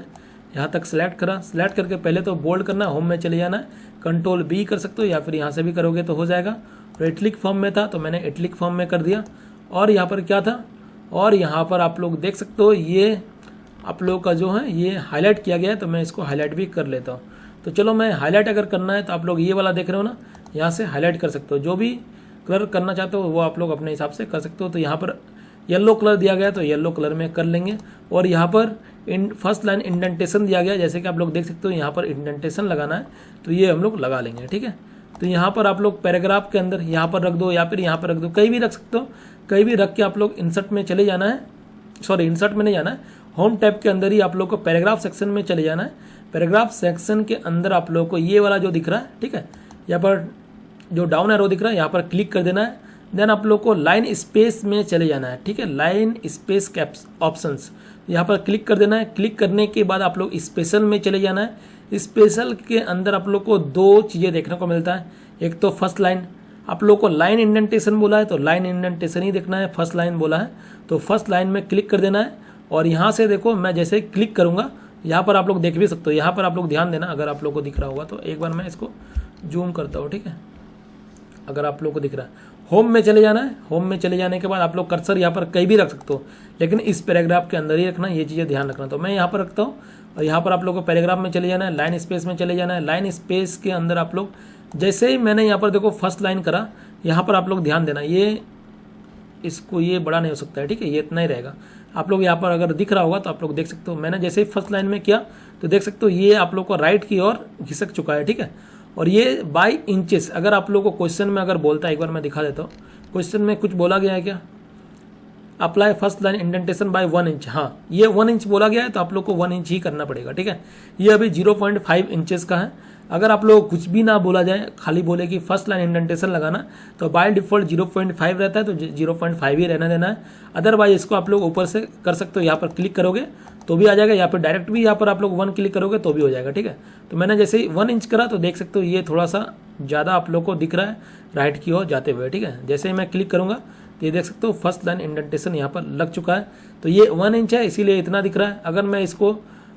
यहाँ तक सेलेक्ट करा, सेलेक्ट करके पहले तो बोल्ड करना, होम में चले जाना है, कंट्रोल B कर सकते हो या फिर यहाँ से भी करोगे तो हो जाएगा। और इटलिक फॉर्म में था तो मैंने इटलिक फॉर्म में कर दिया। और यहाँ पर क्या था, और यहाँ पर आप लोग देख सकते हो ये आप लोग का जो है ये हाईलाइट किया गया है, तो मैं इसको हाईलाइट भी कर लेता हूँ। तो चलो मैं हाईलाइट अगर करना है तो आप लोग ये वाला देख रहे हो ना, यहाँ से हाईलाइट कर सकते हो, जो भी कलर करना चाहते हो वो आप लोग अपने हिसाब से कर सकते हो। तो यहाँ पर येलो कलर दिया गया तो येलो कलर में कर लेंगे। और यहाँ पर फर्स्ट लाइन इंडेंटेशन दिया गया, जैसे कि आप लोग देख सकते हो यहाँ पर इंडेंटेशन लगाना है तो ये हम लोग लगा लेंगे, ठीक है। तो यहाँ पर आप लोग पैराग्राफ के अंदर यहाँ पर रख दो या फिर यहाँ पर रख दो, कहीं भी रख सकते हो, कहीं भी रख के आप लोग इंसर्ट में चले जाना है, सॉरी इंसर्ट में नहीं जाना है, होम टैब के अंदर ही आप लोग को पैराग्राफ सेक्शन में चले जाना है। पैराग्राफ सेक्शन के अंदर आप लोग को ये वाला जो दिख रहा है, ठीक है, यहाँ पर जो डाउन एरो दिख रहा है यहाँ पर क्लिक कर देना है। देन आप लोग को लाइन स्पेस में चले जाना है, ठीक है, लाइन स्पेस कैप्स ऑप्शंस यहाँ पर क्लिक कर देना है। क्लिक करने के बाद आप लोग स्पेशल में चले जाना है। स्पेशल के अंदर आप लोग को दो चीज़ें देखने को मिलता है, एक तो फर्स्ट लाइन, आप लोग को लाइन इंडेंटेशन बोला है तो लाइन इंडेंटेशन ही देखना है, फर्स्ट लाइन बोला है तो फर्स्ट लाइन में क्लिक कर देना है। और यहाँ से देखो मैं जैसे क्लिक करूँगा यहाँ पर आप लोग देख भी सकते हो, यहाँ पर आप लोग ध्यान देना, अगर आप लोग को दिख रहा होगा तो एक बार मैं इसको जूम करता हूँ, ठीक है, अगर आप लोग को दिख रहा है। होम में चले जाना है, होम में चले जाने के बाद आप लोग कर्सर यहाँ पर कहीं भी रख सकते हो, लेकिन इस पैराग्राफ के अंदर ही रखना, ये चीज़ें ध्यान रखना। तो मैं यहाँ पर रखता हूँ और यहाँ पर आप लोग को पैराग्राफ में चले जाना है, लाइन स्पेस में चले जाना है। लाइन स्पेस के अंदर आप लोग जैसे ही मैंने यहाँ पर देखो फर्स्ट लाइन करा, यहाँ पर आप लोग ध्यान देना, ये इसको ये बड़ा नहीं हो सकता है, ठीक है, ये इतना ही रहेगा। आप लोग यहाँ पर अगर दिख रहा होगा तो आप लोग देख सकते हो, मैंने जैसे ही फर्स्ट लाइन में किया तो देख सकते हो ये आप लोग को राइट की ओर घिसक चुका है, ठीक है। और ये बाई इंचेस, अगर आप लोग को क्वेश्चन में अगर बोलता है, एक बार मैं दिखा देता हूँ, क्वेश्चन में कुछ बोला गया है क्या, apply first line indentation by 1 inch, हाँ ये 1 इंच बोला गया है तो आप लोग को 1 इंच ही करना पड़ेगा, ठीक है। ये अभी 0.5 इंचेस का है। अगर आप लोग कुछ भी ना बोला जाए, खाली बोले कि फर्स्ट लाइन इंडेंटेशन लगाना, तो बाय डिफॉल्ट 0.5 रहता है तो 0.5 ही रहना देना है। अदरवाइज इसको आप लोग ऊपर से कर सकते हो, यहाँ पर क्लिक करोगे तो भी आ जाएगा, या फिर डायरेक्ट भी यहाँ पर आप लोग 1 क्लिक करोगे तो भी हो जाएगा, ठीक है। तो मैंने जैसे ही 1 इंच करा तो देख सकते हो ये थोड़ा सा ज़्यादा आप लोग को दिख रहा है राइट की ओर जाते हुए, ठीक है। जैसे ही मैं क्लिक करूँगा तो ये देख सकते हो फर्स्ट लाइन इंडेंटेशन यहाँ पर लग चुका है, तो ये 1 इंच है इसीलिए इतना दिख रहा है। अगर मैं इसको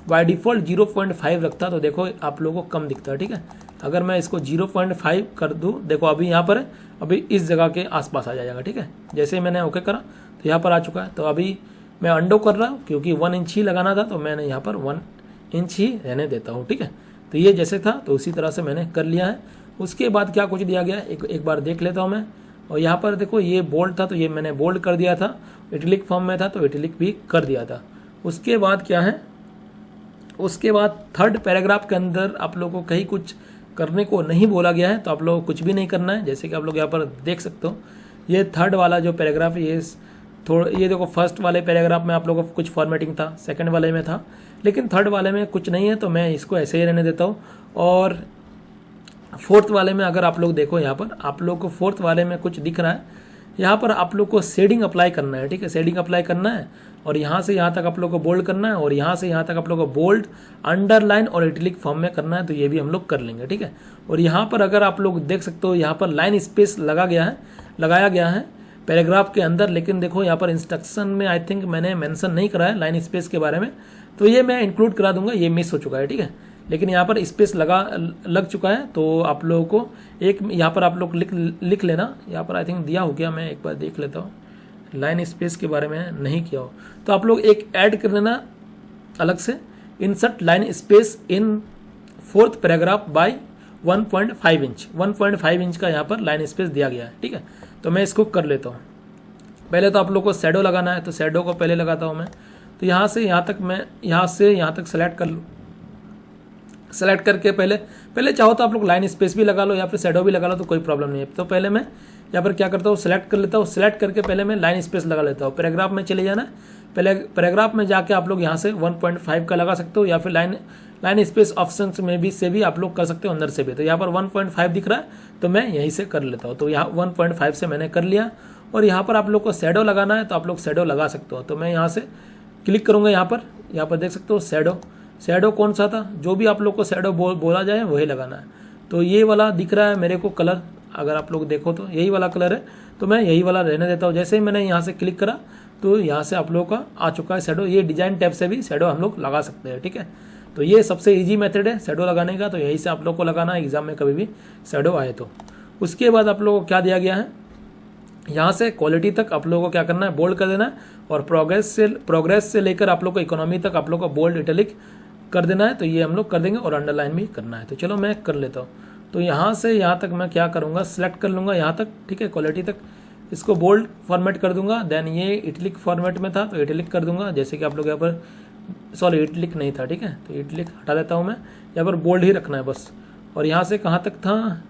बाय डिफ़ॉल्ट 0.5 रखता तो देखो आप लोगों को कम दिखता है, ठीक है। अगर मैं इसको 0.5 कर दूँ, देखो अभी यहाँ पर अभी इस जगह के आसपास आ जाएगा, ठीक है। जैसे ही मैंने ओके करा तो यहाँ पर आ चुका है। तो अभी मैं अंडो कर रहा हूँ क्योंकि 1 इंच ही लगाना था तो मैंने यहाँ पर 1 इंच ही रहने देता हूँ, ठीक है। तो ये जैसे था तो उसी तरह से मैंने कर लिया है। उसके बाद क्या कुछ दिया गया एक बार देख लेता हूँ मैं। और यहाँ पर देखो ये बोल्ड था तो ये मैंने बोल्ड कर दिया था, इटलिक फॉर्म में था तो इटलिक भी कर दिया था। उसके बाद क्या है, उसके बाद थर्ड पैराग्राफ के अंदर आप लोगों को कहीं कुछ करने को नहीं बोला गया है तो आप लोगों को कुछ भी नहीं करना है। जैसे कि आप लोग यहाँ पर देख सकते हो ये थर्ड वाला जो पैराग्राफ है ये देखो फर्स्ट वाले पैराग्राफ में आप लोगों को कुछ फॉर्मेटिंग था, सेकंड वाले में था, लेकिन थर्ड वाले में कुछ नहीं है तो मैं इसको ऐसे ही रहने देता हूँ। और फोर्थ वाले में अगर आप लोग देखो यहाँ पर आप लोग को फोर्थ वाले में कुछ दिख रहा है, यहाँ पर आप लोग को शेडिंग अप्लाई करना है, ठीक है, शेडिंग अप्लाई करना है। और यहाँ से यहाँ तक आप लोग को बोल्ड करना है और यहाँ से यहाँ तक आप लोग को बोल्ड, अंडरलाइन और इटलिक फॉर्म में करना है, तो ये भी हम लोग कर लेंगे, ठीक है। और यहाँ पर अगर आप लोग देख सकते हो यहाँ पर लाइन स्पेस लगाया गया है पैराग्राफ के अंदर, लेकिन देखो यहाँ पर इंस्ट्रक्शन में आई थिंक मैंने मेंशन नहीं करा है लाइन स्पेस के बारे में, तो ये मैं इंक्लूड करा दूंगा, ये मिस हो चुका है, ठीक है। लेकिन यहाँ पर स्पेस लग चुका है तो आप लोगों को एक यहाँ पर आप लोग लिख लेना, यहाँ पर आई थिंक दिया हो गया, मैं एक बार देख लेता हूँ, लाइन स्पेस के बारे में नहीं किया हो तो आप लोग एक ऐड कर लेना अलग से, insert line space in fourth paragraph by 1.5 inch, 1.5 inch का यहाँ पर लाइन स्पेस दिया गया है, ठीक है। तो मैं इसको कर लेता हूँ। पहले तो आप लोग को शैडो लगाना है तो शैडो को पहले लगाता हूँ मैं। तो यहाँ से यहाँ तक मैं यहाँ से यहाँ तक सेलेक्ट कर लूँ, सेलेक्ट करके पहले चाहो तो आप लोग लाइन स्पेस भी लगा लो या फिर शैडो भी लगा लो तो कोई प्रॉब्लम नहीं है। तो पहले मैं यहाँ पर क्या करता हूँ, सेलेक्ट कर लेता हूँ, सेलेक्ट करके पहले मैं लाइन स्पेस लगा लेता हूँ। पैराग्राफ में चले जाना, पहले पैराग्राफ में जाके आप लोग यहाँ से 1.5 का लगा सकते हो या फिर लाइन स्पेस ऑप्शन में भी से भी आप लोग कर सकते हो अंदर से भी। तो यहाँ पर 1.5 दिख रहा है तो मैं यहीं से कर लेता हूँ। तो यहाँ 1.5 से मैंने कर लिया। और यहाँ पर आप लोग को शैडो लगाना है तो आप लोग शैडो लगा सकते हो। तो मैं यहाँ से क्लिक करूँगा, यहाँ पर देख सकते हो शैडो कौन सा था, जो भी आप लोग को शैडो बोला जाए वही लगाना है। तो ये वाला दिख रहा है मेरे को कलर, अगर आप लोग देखो तो यही वाला कलर है तो मैं यही वाला रहने देता हूँ। जैसे ही मैंने यहाँ से क्लिक करा तो यहाँ से आप लोगों का आ चुका है शैडो। ये डिजाइन टैब से भी शैडो हम लोग लगा सकते हैं, ठीक है। तो ये सबसे इजी मेथड है शैडो लगाने का, तो यही से आप लोग को लगाना है एग्जाम में कभी भी शैडो आए तो। उसके बाद आप लोगों को क्या दिया गया है, यहाँ से क्वालिटी तक आप लोगों को क्या करना है, बोल्ड कर देना है। और प्रोग्रेस से लेकर आप लोग को इकोनॉमी तक आप लोग को बोल्ड इटैलिक कर देना है। तो ये हम लोग कर देंगे और अंडरलाइन भी करना है। तो चलो मैं कर लेता हूँ। तो यहाँ से यहाँ तक मैं क्या करूँगा, सिलेक्ट कर लूँगा यहाँ तक, ठीक है, क्वालिटी तक इसको बोल्ड फॉर्मेट कर दूंगा। देन ये इटलिक फॉर्मेट में था तो इटलिक कर दूंगा, जैसे कि आप लोग यहाँ पर, सॉरी इटलिक नहीं था, ठीक है, तो इटलिक हटा देता हूँ मैं, यहाँ पर बोल्ड ही रखना है बस। और यहाँ से कहाँ तक था,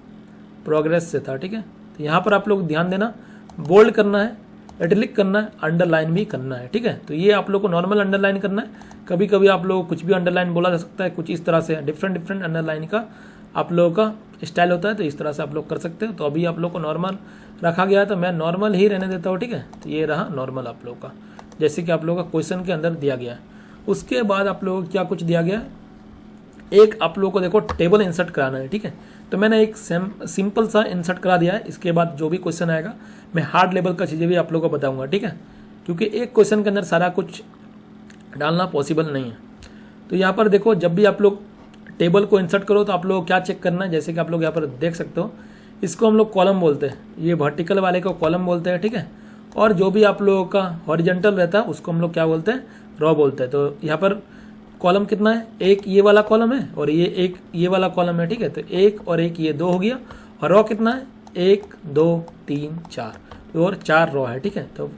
प्रोग्रेस से था, ठीक है। तो यहाँ पर आप लोग ध्यान देना, बोल्ड करना है, इटैलिक करना है, अंडरलाइन भी करना है, ठीक है। तो ये आप लोग को नॉर्मल अंडरलाइन करना है। कभी कभी आप लोग कुछ भी अंडरलाइन बोला जा सकता है, कुछ इस तरह से डिफरेंट अंडरलाइन का आप लोगों का स्टाइल होता है, तो इस तरह से आप लोग कर सकते हो। तो अभी आप लोग को नॉर्मल रखा गया है, तो मैं नॉर्मल ही रहने देता हूँ, ठीक है। तो ये रहा नॉर्मल आप लोग का, जैसे कि आप लोगों का क्वेश्चन के अंदर दिया गया है। उसके बाद आप लोगों को क्या कुछ दिया गया, एक आप लोगों को देखो टेबल इंसर्ट कराना है, ठीक है। तो मैंने एक सिंपल सा इंसर्ट करा दिया है। इसके बाद जो भी क्वेश्चन आएगा मैं हार्ड लेवल का चीज़ें भी आप लोगों को बताऊंगा, ठीक है, क्योंकि एक क्वेश्चन के अंदर सारा कुछ डालना पॉसिबल नहीं है। तो यहाँ पर देखो, जब भी आप लोग टेबल को इंसर्ट करो तो आप लोग क्या चेक करना है, जैसे कि आप लोग यहाँ पर देख सकते हो, इसको हम लोग कॉलम बोलते हैं, ये वर्टिकल वाले को कॉलम बोलते हैं, ठीक है। और जो भी आप लोगों का हॉरिजेंटल रहता है उसको हम लोग क्या बोलते हैं, रो बोलते हैं। तो यहाँ पर कॉलम कितना है, एक ये वाला कॉलम है और ये एक ये वाला कॉलम है, ठीक है। तो एक और एक ये 2 हो गया, और रो कितना है, 1 2 3 4 और 4 रो है, ठीक है। तो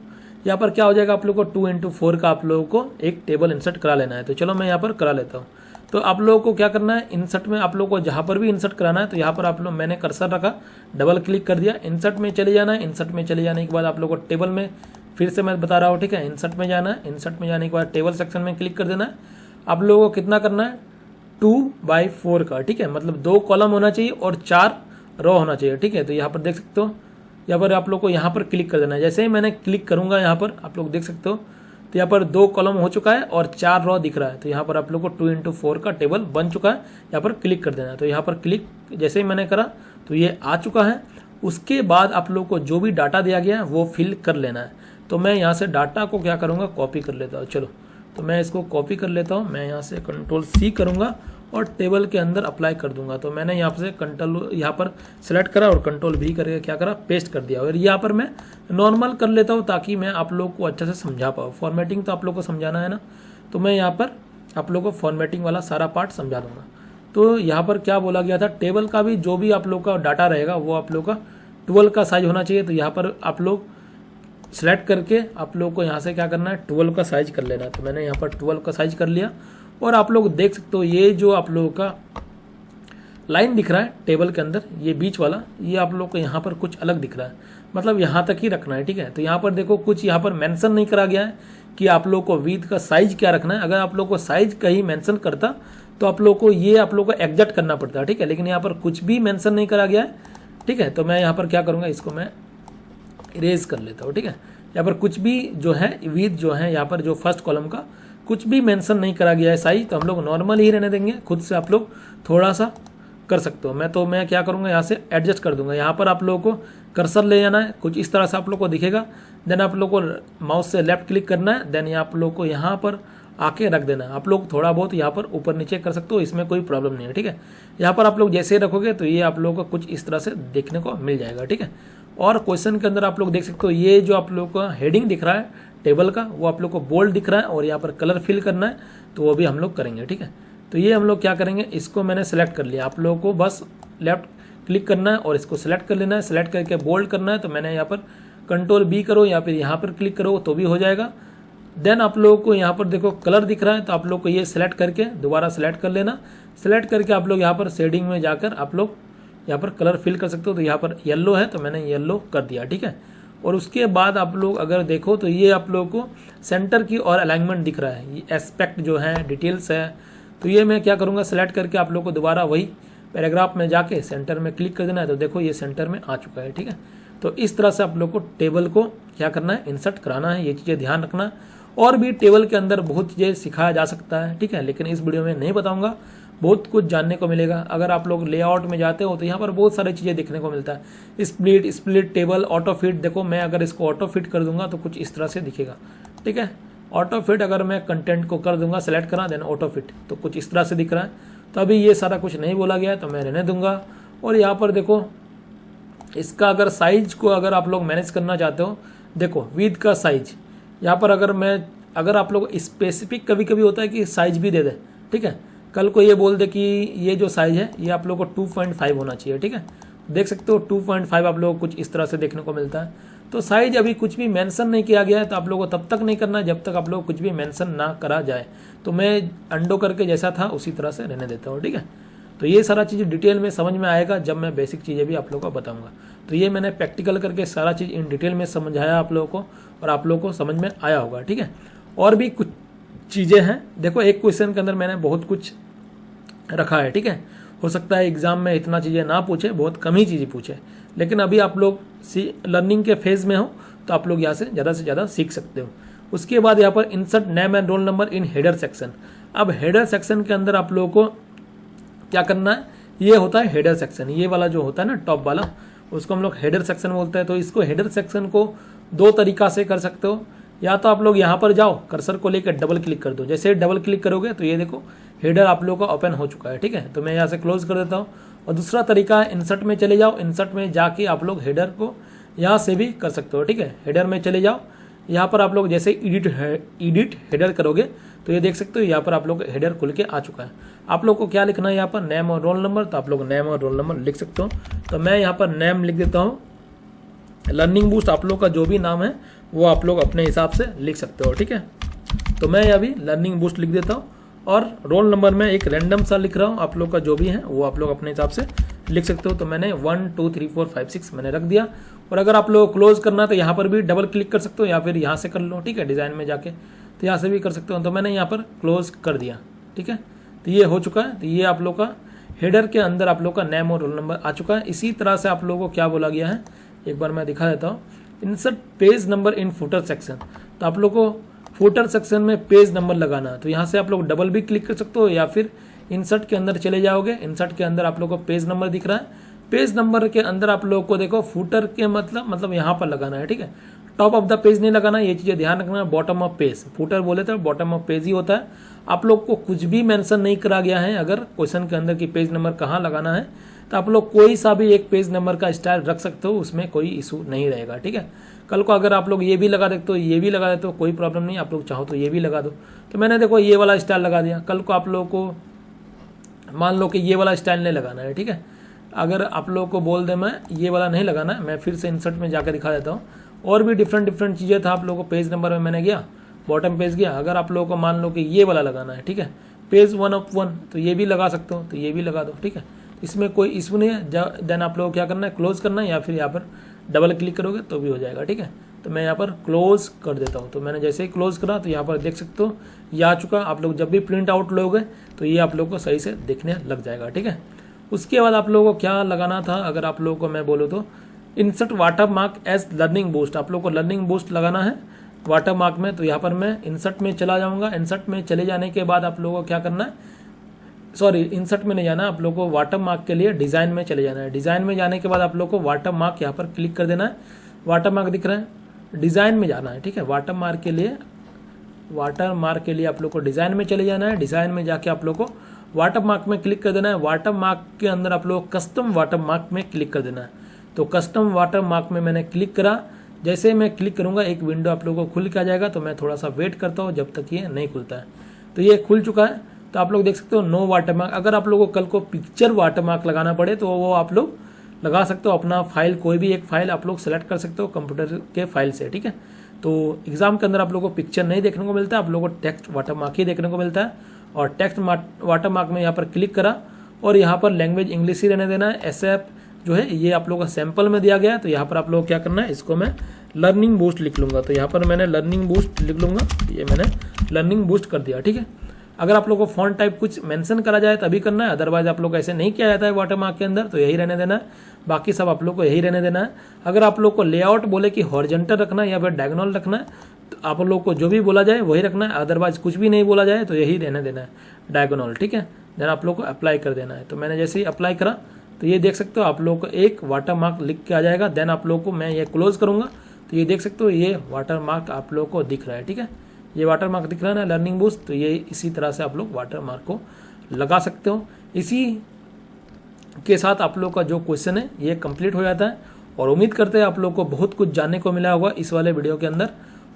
यहाँ पर क्या हो जाएगा, आप लोग को 2 into 4 का आप लोगों को एक टेबल इंसर्ट करा लेना है। तो चलो मैं यहाँ पर करा लेता हूँ। तो आप लोगों को क्या करना है, इंसर्ट में आप लोगों को जहाँ पर भी इंसर्ट कराना है, तो यहाँ पर आप लोग, मैंने कर्सर रखा, डबल क्लिक कर दिया, इंसर्ट में चले जाना है। इंसर्ट में चले जाने के बाद आप लोग को टेबल में, फिर से मैं बता रहा हूँ, ठीक है, इंसर्ट में जाना है। इंसर्ट में जाने के बाद टेबल सेक्शन में क्लिक कर देना है। आप लोगों को कितना करना है, 2/4 का, ठीक है, मतलब 2 कॉलम होना चाहिए और 4 रो होना चाहिए, ठीक है। तो यहाँ पर देख सकते हो, यहाँ पर आप लोग को यहाँ पर क्लिक कर देना है। जैसे ही मैंने क्लिक करूंगा यहाँ पर आप लोग देख सकते हो, तो यहाँ पर 2 कॉलम हो चुका है और 4 रो दिख रहा है। तो यहाँ पर आप लोग को 2 into 4 का टेबल बन चुका है, यहाँ पर क्लिक कर देना है। तो यहाँ पर क्लिक जैसे ही मैंने करा तो ये आ चुका है। उसके बाद आप लोग को जो भी डाटा दिया गया है वो फिल कर लेना है। तो मैं यहाँ से डाटा को क्या करूँगा, कॉपी कर लेता हूँ। चलो, तो मैं इसको कॉपी कर लेता हूँ। मैं यहाँ से Ctrl+C करूँगा और टेबल के अंदर अप्लाई कर दूंगा। तो मैंने यहाँ से यहाँ पर सेलेक्ट करा और Ctrl+V करके क्या करा, पेस्ट कर दिया। और यहाँ पर मैं नॉर्मल कर लेता हूँ ताकि मैं आप लोग को अच्छे से समझा पाऊँ। फॉर्मेटिंग तो आप लोग को समझाना है ना, तो मैं यहाँ पर आप लोग को फॉर्मेटिंग वाला सारा पार्ट समझा दूंगा। तो यहाँ पर क्या बोला गया था, टेबल का भी जो भी आप लोग का डाटा रहेगा वो आप लोग का 12 का साइज होना चाहिए। तो यहाँ पर आप लोग सेलेक्ट करके आप लोग को यहाँ से क्या करना है, 12 का साइज कर लेना है। तो मैंने यहाँ पर 12 का साइज कर लिया। और आप लोग देख सकते हो, ये जो आप लोगों का लाइन दिख रहा है टेबल के अंदर, ये बीच वाला, ये आप लोग को यहाँ पर कुछ अलग दिख रहा है, मतलब यहाँ तक ही रखना है, ठीक है। तो यहाँ पर देखो, कुछ यहाँ पर मेंशन नहीं करा गया है कि आप लोग को विड्थ का साइज क्या रखना है। अगर आप लोग को साइज कहीं मेंशन करता तो आप लोग को ये आप लोग को एग्जैक्ट करना पड़ता है, ठीक है। लेकिन यहाँ पर कुछ भी मेंशन नहीं करा गया है, ठीक है। तो मैं यहाँ पर क्या करूँगा, इसको मैं इरेज कर लेता हूँ, ठीक है। यहाँ पर कुछ भी जो है विड्थ जो है, यहाँ पर जो फर्स्ट कॉलम का कुछ भी मेंशन नहीं करा गया है साइज, तो हम लोग नॉर्मल ही रहने देंगे। खुद से आप लोग थोड़ा सा कर सकते हो। मैं क्या करूँगा, यहाँ से एडजस्ट कर दूंगा। यहाँ पर आप लोगों को कर्सर ले जाना है, कुछ इस तरह से आप लोग को दिखेगा। देन आप लोग को माउस से लेफ्ट क्लिक करना है। देन आप लोग को यहाँ पर आके रख देना है। आप लोग थोड़ा बहुत यहाँ पर ऊपर नीचे कर सकते हो, इसमें कोई प्रॉब्लम नहीं है, ठीक है। यहाँ पर आप लोग जैसे ही रखोगे तो ये आप लोगों को कुछ इस तरह से देखने को मिल जाएगा, ठीक है। और क्वेश्चन के अंदर आप लोग देख सकते हो, ये जो आप लोग का हेडिंग दिख रहा है टेबल का, वो आप लोग को बोल्ड दिख रहा है और यहाँ पर कलर फिल करना है, तो वो भी हम लोग करेंगे, ठीक है। तो ये हम लोग क्या करेंगे, इसको मैंने सेलेक्ट कर लिया। आप लोगों को बस लेफ्ट क्लिक करना है और इसको सेलेक्ट कर लेना है। सेलेक्ट करके बोल्ड करना है, तो मैंने यहाँ पर Ctrl+B करो या फिर यहाँ पर क्लिक करो तो भी हो जाएगा। देन आप लोगों को यहाँ पर देखो कलर दिख रहा है, तो आप लोग को ये सेलेक्ट करके दोबारा सेलेक्ट कर लेना। सेलेक्ट करके आप लोग यहाँ पर शेडिंग में जाकर आप लोग यहाँ पर कलर फिल कर सकते हो। तो यहाँ पर येलो है, तो मैंने येलो कर दिया, ठीक है। और उसके बाद आप लोग अगर देखो तो ये आप लोगों को सेंटर की और अलाइनमेंट दिख रहा है, ये एस्पेक्ट जो है, डिटेल्स है। तो ये मैं क्या करूँगा, सेलेक्ट करके आप लोग को दोबारा वही पैराग्राफ में जाके सेंटर में क्लिक कर देना है। तो देखो ये सेंटर में आ चुका है, ठीक है। तो इस तरह से आप लोग को टेबल को क्या करना है, इंसर्ट कराना है। ये चीज़ें ध्यान रखना। और भी टेबल के अंदर बहुत चीज़ें सिखाया जा सकता है, ठीक है, लेकिन इस वीडियो में नहीं बताऊंगा। बहुत कुछ जानने को मिलेगा। अगर आप लोग लेआउट में जाते हो तो यहाँ पर बहुत सारी चीज़ें देखने को मिलता है। Split table, auto fit. देखो मैं अगर इसको ऑटो फिट कर दूंगा तो कुछ इस तरह से दिखेगा, ठीक है। ऑटो फिट अगर मैं कंटेंट को कर दूंगा, सेलेक्ट करा, देन ऑटो फिट, तो कुछ इस तरह से दिख रहा है। तो अभी ये सारा कुछ नहीं बोला गया है, तो मैं रहने दूंगा। और यहाँ पर देखो, इसका अगर साइज को अगर आप लोग मैनेज करना चाहते हो, देखो विड्थ का साइज यहाँ पर अगर आप लोग स्पेसिफिक, कभी कभी होता है कि साइज भी दे दे, ठीक है। कल को ये बोल दे कि ये जो साइज है ये आप लोग को 2.5 होना चाहिए, ठीक है। देख सकते हो 2.5 आप लोग को कुछ इस तरह से देखने को मिलता है। तो साइज अभी कुछ भी मेंशन नहीं किया गया है, तो आप लोगों को तब तक नहीं करना जब तक आप लोग कुछ भी मेंशन ना करा जाए। तो मैं अंडो करके जैसा था उसी तरह से रहने देता हूँ, ठीक है। तो ये सारा चीज़ डिटेल में समझ में आएगा जब मैं बेसिक चीज़ें भी आप लोगों को बताऊंगा। तो ये मैंने प्रैक्टिकल करके सारा चीज़ इन डिटेल में समझाया आप लोगों को, और आप लोगों को समझ में आया होगा। ठीक है, और भी कुछ चीज़ें हैं। देखो, एक क्वेश्चन के अंदर मैंने बहुत कुछ रखा है। ठीक है, हो सकता है एग्जाम में इतना चीज़ें ना पूछे, बहुत कम ही चीज़ें पूछे, लेकिन अभी आप लोग लर्निंग के फेज में हो तो आप लोग यहाँ से ज़्यादा सीख सकते हो। उसके बाद यहाँ पर insert name and roll number in header section. अब हेडर सेक्शन के अंदर आप लोगों को क्या करना है, ये होता है हेडर सेक्शन, ये वाला जो होता है ना टॉप वाला, उसको हम लोग हेडर सेक्शन बोलते हैं। तो इसको हेडर सेक्शन को दो तरीका से कर सकते हो। या तो आप लोग यहाँ पर जाओ, कर्सर को लेकर डबल क्लिक कर दो, जैसे डबल क्लिक करोगे तो ये देखो हेडर आप लोगों का ओपन हो चुका है। ठीक है, तो मैं यहाँ से क्लोज कर देता हूँ। और दूसरा तरीका है इंसर्ट में चले जाओ, इंसर्ट में जाके आप लोग हेडर को यहाँ से भी कर सकते हो। ठीक है, हेडर में चले जाओ, यहाँ पर आप लोग जैसे एडिट हेडर करोगे तो ये देख सकते हो यहाँ पर आप लोग हेडर खुल के आ चुका है। आप लोग को क्या लिखना है यहाँ पर, नेम और रोल नंबर, तो आप लोग नेम और रोल नंबर लिख सकते हो। तो मैं यहाँ पर नेम लिख देता हूँ, लर्निंग बूस्ट आप लोग का जो भी नाम है वो आप लोग अपने हिसाब से लिख सकते हो। ठीक है, तो मैं अभी लर्निंग बूस्ट लिख देता हूँ, और रोल नंबर में एक रैंडम सा लिख रहा हूँ, आप लोग का जो भी है वो आप लोग अपने हिसाब से लिख सकते हो। तो मैंने 1 2 3 4 5 6 मैंने रख दिया। और अगर आप लोग क्लोज करना है तो यहाँ पर भी डबल क्लिक कर सकते हो, या फिर यहाँ से कर लो। ठीक है, डिज़ाइन में जाके तो यहाँ से भी कर सकते हो। तो मैंने यहाँ पर क्लोज कर दिया। ठीक है, तो ये हो चुका है। तो ये आप लोग का हेडर के अंदर आप लोग का नेम और रोल नंबर आ चुका है। इसी तरह से आप लोगों को क्या बोला गया है, एक बार मैं दिखा देता हूँ, insert page number in footer section. तो आप लोग को फुटर सेक्शन में पेज नंबर लगाना है। तो यहाँ से आप लोग डबल भी क्लिक कर सकते हो, या फिर इंसर्ट के अंदर चले जाओगे, इंसर्ट के अंदर आप लोग को पेज नंबर दिख रहा है। पेज नंबर के अंदर आप लोग को देखो फुटर के मतलब यहाँ पर लगाना है। ठीक है, टॉप ऑफ द पेज नहीं लगाना, ये चीज़ें ध्यान रखना। बॉटम ऑफ पेज, फुटर बोले तो बॉटम ऑफ पेज ही होता है। आप लोग को कुछ भी मेंशन नहीं करा गया है अगर क्वेश्चन के अंदर की पेज नंबर कहाँ लगाना है, तो आप लोग कोई सा भी एक पेज नंबर का स्टाइल रख सकते हो, उसमें कोई इशू नहीं रहेगा। ठीक है, कल को अगर आप लोग ये भी लगा देते हो, ये भी लगा देते हो, कोई प्रॉब्लम नहीं, आप लोग चाहो तो ये भी लगा दो। तो मैंने देखो ये वाला स्टाइल लगा दिया। कल को आप लोगों को मान लो कि ये वाला स्टाइल नहीं लगाना है। ठीक है, अगर आप लोगों को बोल दे मैं ये वाला नहीं लगाना है, मैं फिर से इंसर्ट में जाकर दिखा देता हूँ। और भी डिफरेंट चीज़ें था। आप लोगों को पेज नंबर में मैंने गया, बॉटम पेज गया, अगर आप लोगों को मान लो कि ये वाला लगाना है, ठीक है, पेज 1 ऑफ 1, तो ये भी लगा सकते हो, तो ये भी लगा दो। ठीक है, इसमें कोई इशू नहीं है। देन आप लोगों को क्या करना है, क्लोज करना है, या फिर यहाँ पर डबल क्लिक करोगे तो भी हो जाएगा। ठीक है, तो मैं यहाँ पर क्लोज कर देता हूँ। तो मैंने जैसे ही क्लोज करा तो यहाँ पर देख सकते हो ये आ चुका। आप लोग जब भी प्रिंट आउट लोगे तो ये आप लोग को सही से दिखने लग जाएगा। ठीक है, उसके बाद आप लोगों को क्या लगाना था, अगर आप लोगों को मैं बोलूँ तो insert watermark as learning boost, आप लोग को लर्निंग बूस्ट लगाना है वाटर मार्क में। तो यहाँ पर मैं इंसर्ट में चला जाऊँगा। इंसर्ट में चले जाने के बाद आप लोगों को क्या करना है, सॉरी इंसर्ट में नहीं जाना, आप लोग को वाटर मार्क के लिए डिज़ाइन में चले जाना है। डिज़ाइन में जाने के बाद आप लोग को वाटर मार्क यहाँ पर क्लिक कर देना है। वाटर मार्क दिख रहा है, डिज़ाइन में जाना है। ठीक है, वाटर मार्क के लिए आप लोग को डिज़ाइन में चले जाना है। डिज़ाइन में जाके आप लोग को वाटर मार्क में क्लिक कर देना है। वाटर मार्क के अंदर आप लोग कस्टम वाटर मार्क में क्लिक कर देना है। तो कस्टम वाटर मार्क में मैंने क्लिक करा। जैसे मैं क्लिक करूंगा एक विंडो आप लोगों को खुल के आ जाएगा। तो मैं थोड़ा सा वेट करता हूँ जब तक ये नहीं खुलता है। तो ये खुल चुका है। तो आप लोग देख सकते हो नो वाटर मार्क। अगर आप लोगों को कल को पिक्चर वाटर मार्क लगाना पड़े तो वो आप लोग लगा सकते हो। अपना फाइल, कोई भी एक फाइल आप लोग सेलेक्ट कर सकते हो कंप्यूटर के फाइल से। ठीक है, तो एग्जाम के अंदर आप लोगों को पिक्चर नहीं देखने को मिलता है, आप लोगों को टेक्स्ट वाटर मार्क ही देखने को मिलता है। और टेक्स्ट वाटर मार्क में यहाँ पर क्लिक करा और यहाँ पर लैंग्वेज इंग्लिश ही रहने देना है। एसएफ जो है ये आप लोगों का सैंपल में दिया गया है। तो यहाँ पर आप लोग क्या करना है, इसको मैं लर्निंग बूस्ट लिख लूंगा। तो यहाँ पर मैंने लर्निंग बूस्ट लिख लूंगा, ये मैंने लर्निंग बूस्ट कर दिया। ठीक है, अगर आप लोगों को फॉन्ट टाइप कुछ मेंशन करा जाए तभी करना है, अदरवाइज आप लोग ऐसे नहीं किया जाता है वाटर मार्क के अंदर, तो यही रहने देना है। बाकी सब आप लोग को यही रहने देना है। अगर आप लोग को लेआउट बोले कि हॉरिजॉन्टल रखना है या फिर डायगोनल रखना है, तो आप लोग को जो भी बोला जाए वही रखना है। अदरवाइज कुछ भी नहीं बोला जाए तो यही रहने देना है, डायगोनल। ठीक है, देन आप लोग को अप्लाई कर देना है। तो मैंने जैसे ही अप्लाई करा तो ये देख सकते हो आप लोग को एक वाटर मार्क लिख के आ जाएगा। देन आप लोग को मैं ये क्लोज करूंगा तो ये देख सकते हो ये वाटर मार्क आप लोग को दिख रहा है। ठीक है, ये वाटर मार्क दिख रहा है ना लर्निंग बूस्ट। तो ये इसी तरह से आप लोग वाटर मार्क को लगा सकते हो। इसी के साथ आप लोग का जो क्वेश्चन है ये कंप्लीट हो जाता है। और उम्मीद करते हैं आप लोग को बहुत कुछ जानने को मिला होगा इस वाले वीडियो के अंदर।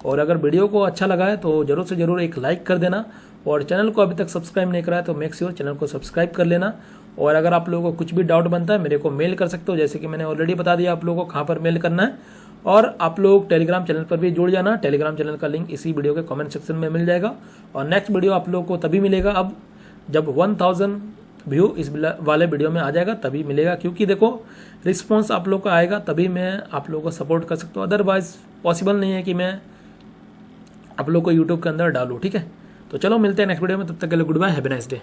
और अगर वीडियो को अच्छा लगा है तो जरूर से जरूर एक लाइक कर देना। और चैनल को अभी तक सब्सक्राइब नहीं करा है तो मेक श्योर चैनल को सब्सक्राइब कर लेना। और अगर आप लोगों को कुछ भी डाउट बनता है मेरे को मेल कर सकते हो, जैसे कि मैंने ऑलरेडी बता दिया आप लोगों को कहाँ पर मेल करना है। और आप लोग टेलीग्राम चैनल पर भी जुड़ जाना। टेलीग्राम चैनल का लिंक इसी वीडियो के कमेंट सेक्शन में मिल जाएगा। और नेक्स्ट वीडियो आप लोगों को तभी मिलेगा अब जब 1000 व्यू इस वाले वीडियो में आ जाएगा, तभी मिलेगा, क्योंकि देखो रिस्पॉन्स आप लोग का आएगा तभी मैं आप लोगों को सपोर्ट कर सकता हूँ, अदरवाइज पॉसिबल नहीं है कि मैं आप लोग को यूट्यूब के अंदर डालूँ। ठीक है, तो चलो मिलते हैं नेक्स्ट वीडियो में, तब तक के लिए goodbye, have a nice day.